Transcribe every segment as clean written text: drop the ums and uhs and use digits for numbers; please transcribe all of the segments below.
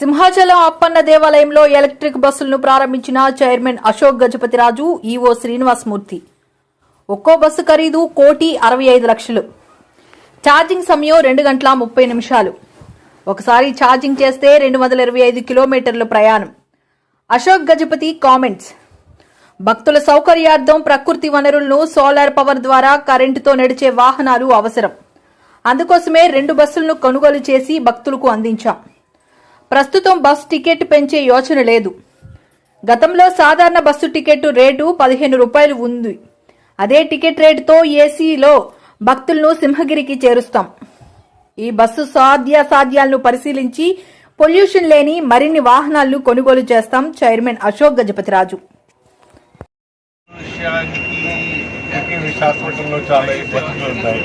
సింహాచలం అప్పన్న దేవాలయంలో ఎలక్ట్రిక్ బస్సులను ప్రారంభించిన చైర్మన్ అశోక్ గజపతిరాజు, ఈవో శ్రీనివాసమూర్తి. ఒక్కో బస్సు ఖరీదు 1,65,00,000. ఛార్జింగ్ సమయం 2 గంటల 30 నిమిషాలు. ఒకసారి ఛార్జింగ్ చేస్తే 225 కిలోమీటర్ల ప్రయాణం. అశోక్ గజపతి కామెంట్స్. భక్తుల సౌకర్యార్థం ప్రకృతి వనరులను సోలార్ పవర్ ద్వారా కరెంటుతో నడిచే వాహనాలు అవసరం. అందుకోసమే 2 బస్సులను కొనుగోలు చేసి భక్తులకు అందించాం. ప్రస్తుతం బస్సు టికెట్ పెంచే యోచన లేదు. గతంలో సాధారణ బస్సు టికెట్ రేటు 15 రూపాయలు ఉంది. అదే టికెట్ రేటుతో ఏసీలో భక్తులను సింహగిరికి చేరుస్తాం. ఈ బస్సు సాధ్యాసాధ్యాలను పరిశీలించి పొల్యూషన్ లేని మరిన్ని వాహనాలను కొనుగోలు చేస్తాం. చైర్మన్ అశోక్ గజపతిరాజు. విశాఖపట్నంలో చాలా ఇబ్బందులు ఉన్నాయి.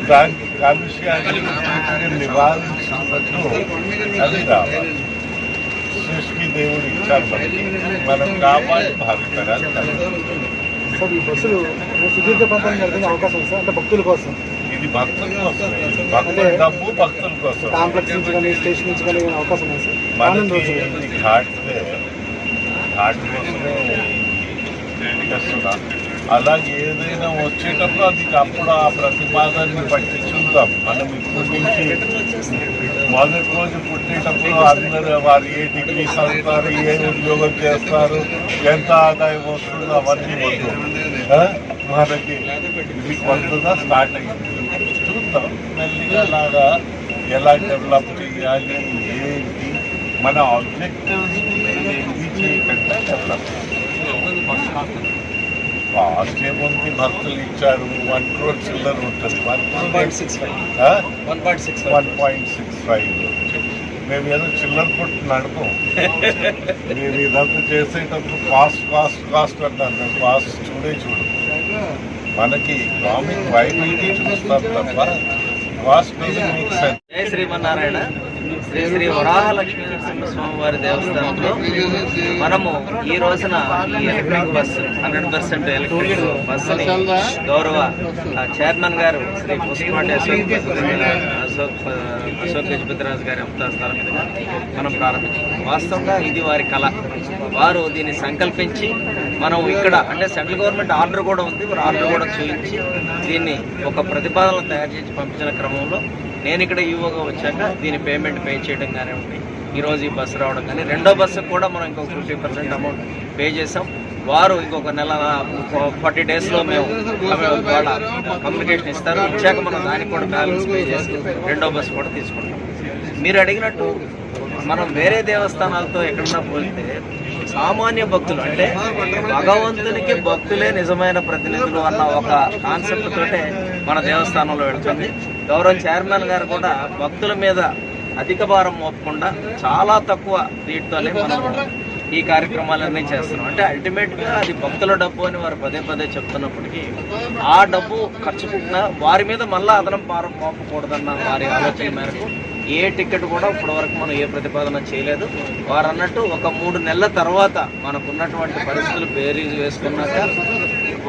దానికి కాలుష్యాన్ని నివారించినట్టు అది రావాలి. సృష్టి దేవుడు ఇచ్చారు మనకి, మనం కాపాడి భావితరాలు. భక్తుల కోసం ఇది భక్తుల కోసం, భక్తుల డబ్బు భక్తుల కోసం. మనకి ఘాట్ వస్తున్నా అలాగే ఏదైనా వచ్చేటప్పుడు అది అప్పుడు ఆ ప్రతిపాదనని బట్టి చూద్దాం. మనం ఇప్పటి నుంచి మొదటి రోజు పుట్టేటప్పుడు అందరూ వారు ఏ డిగ్రీ చదువుతారు, ఏ ఉద్యోగం చేస్తారు, ఎంత ఆదాయం వస్తుందో అవన్నీ వద్దు. మనకి ఇది కొత్తగా స్టార్ట్ అయ్యింది. చూద్దాం మెల్లిగా అలాగా ఎలా డెవలప్ చేయాలి, ఏంటి మన ఆబ్జెక్టివ్స్ ఇది చేయకుండా డెవలప్ కాస్ట్ ఏముంది. భక్తులు ఇచ్చారు 1 crore చిల్లర ఉంటుంది. 1.65 మేము ఏదో చిల్లర కొట్టు నడుపు. మేము ఇదంతా చేసేటప్పుడు కాస్ట్ అంటారు. మేము కాస్ట్ చూడు మనకి ఎకనామిక్ వైబిలిటీ చూస్తాం తప్ప కాస్ట్ మేక్ సెన్స్. జై శ్రీమన్నారాయణ. శ్రీ శ్రీ వరాహ లక్ష్మీ నరసింహస్వామి వారి దేవస్థానంలో మనము ఈ రోజున ఈ ఎలక్ట్రిక్ బస్సు 100% ఎలక్ట్రిక్ బస్సుని గౌరవ చైర్మన్ గారు శ్రీ పుష్పపాటి అశోక్ గజపతిరాజు గారి స్థలం మీదుగా మనం ప్రారంభించాం. వాస్తవంగా ఇది వారి కళ. వారు దీన్ని సంకల్పించి మనం ఇక్కడ అంటే సెంట్రల్ గవర్నమెంట్ ఆర్డర్ కూడా ఉంది, ఆర్డర్ కూడా చూపించి దీన్ని ఒక ప్రతిపాదన తయారు చేసి పంపించిన క్రమంలో నేను ఇక్కడ ఈవోగా వచ్చాక దీని పేమెంట్ పే చేయడం కానివ్వండి, ఈరోజు ఈ బస్సు రావడం కానీ, రెండో బస్సుకు కూడా మనం ఇంకొక 50% అమౌంట్ పే చేసాం. వారు ఇంకొక నెల 40 daysలో మేము వాళ్ళ కమ్యూనికేషన్ ఇస్తారు. ఇచ్చాక మనం దానికి కూడా బ్యాలెన్స్ పే చేసి రెండో బస్సు కూడా తీసుకుంటాం. మీరు అడిగినట్టు మనం వేరే దేవస్థానాలతో ఎక్కడన్నా పోతే సామాన్య భక్తులు అంటే భగవంతునికి భక్తులే నిజమైన ప్రతినిధులు అన్న ఒక కాన్సెప్ట్ తోటే మన దేవస్థానంలో వెళ్తుంది. గౌరవ చైర్మన్ గారు కూడా భక్తుల మీద అధిక భారం మోపకుండా చాలా తక్కువ రేట్తోనే మనం ఈ కార్యక్రమాలన్నీ చేస్తున్నాం. అంటే అల్టిమేట్గా అది భక్తుల డబ్బు అని వారు పదే చెప్తున్నప్పటికీ ఆ డబ్బు ఖర్చు పెట్టినా వారి మీద మళ్ళీ అదనం భారం మోపకూడదన్న వారి ఆలోచన మేరకు ఏ టికెట్ కూడా ఇప్పటివరకు మనం ఏ ప్రతిపాదన చేయలేదు. వారు అన్నట్టు ఒక 3 నెలల తర్వాత మనకున్నటువంటి పరిస్థితులు బేరీజ్ వేసుకున్నాక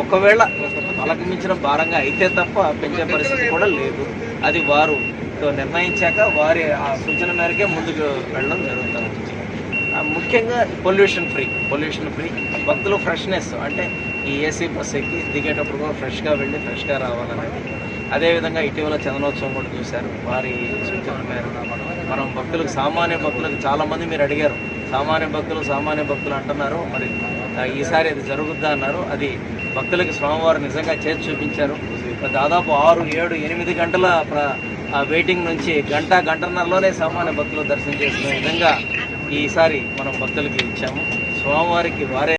ఒకవేళ వాళ్ళకి మించిన భారంగా అయితే తప్ప పెంచే పరిస్థితి కూడా లేదు. అది వారు నిర్ణయించాక వారి ఆ సూచన మేరకే ముందుకు వెళ్ళడం జరుగుతుంది. ముఖ్యంగా పొల్యూషన్ ఫ్రీ భక్తులు ఫ్రెష్నెస్ అంటే ఈ ఏసీ బస్ ఎక్కి దిగేటప్పుడు కూడా ఫ్రెష్గా వెళ్ళి ఫ్రెష్గా రావాలనేది. అదేవిధంగా ఇటీవల చందనోత్సవం కూడా చూశారు. వారి సూచన మేరకు మనం భక్తులకు సామాన్య భక్తులకు చాలామంది మీరు అడిగారు, సామాన్య భక్తులు అంటున్నారు. మరి ఈసారి అది జరుగుద్దా అన్నారు. అది భక్తులకి స్వామివారు నిజంగా చేసి చూపించారు. దాదాపు 6, 7, 8 గంటల వెయిటింగ్ నుంచి గంటన్నరలోనే సామాన్య భక్తులు దర్శనం చేసుకునే విధంగా ఈసారి మనం భక్తులకి ఇచ్చాము. స్వామివారికి వారే